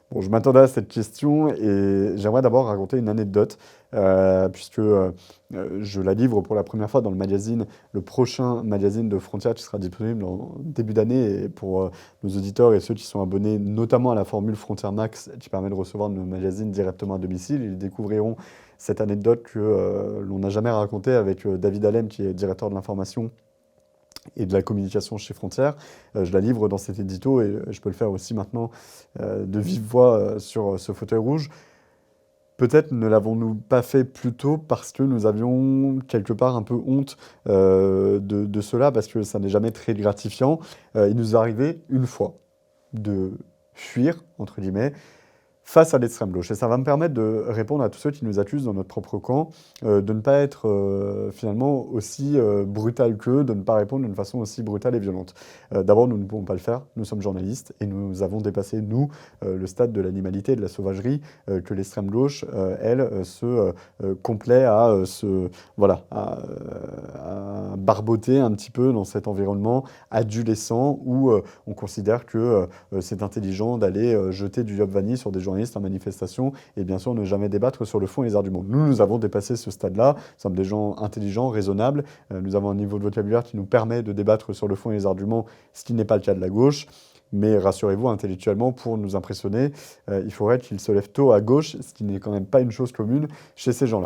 Bon, je m'attendais à cette question et j'aimerais d'abord raconter une anecdote, puisque je la livre pour la première fois dans le magazine, le prochain magazine de Frontier qui sera disponible en début d'année. Et pour nos auditeurs et ceux qui sont abonnés notamment à la formule Frontier Max, qui permet de recevoir nos magazines directement à domicile, ils découvriront cette anecdote que l'on n'a jamais racontée avec David Alem, qui est directeur de l'information et de la communication chez Frontières. Je la livre dans cet édito et je peux le faire aussi maintenant de vive voix sur ce fauteuil rouge. Peut-être ne l'avons-nous pas fait plus tôt parce que nous avions quelque part un peu honte de cela, parce que ça n'est jamais très gratifiant. Il nous est arrivé une fois de fuir, entre guillemets, face à l'extrême gauche. Et ça va me permettre de répondre à tous ceux qui nous accusent dans notre propre camp, de ne pas être finalement aussi brutal qu'eux, de ne pas répondre d'une façon aussi brutale et violente. D'abord, nous ne pouvons pas le faire, nous sommes journalistes et nous avons dépassé, nous, le stade de l'animalité et de la sauvagerie que l'extrême gauche, elle, se complaît à voilà, à barboter un petit peu dans cet environnement adolescent où on considère que c'est intelligent d'aller jeter du Yob Vanille sur des journalistes en manifestation et bien sûr ne jamais débattre sur le fond et les arguments. Nous avons dépassé ce stade-là, nous sommes des gens intelligents, raisonnables, nous avons un niveau de vocabulaire qui nous permet de débattre sur le fond et les arguments, ce qui n'est pas le cas de la gauche. Mais rassurez-vous, intellectuellement, pour nous impressionner, il faudrait qu'ils se lèvent tôt à gauche, ce qui n'est quand même pas une chose commune chez ces gens-là.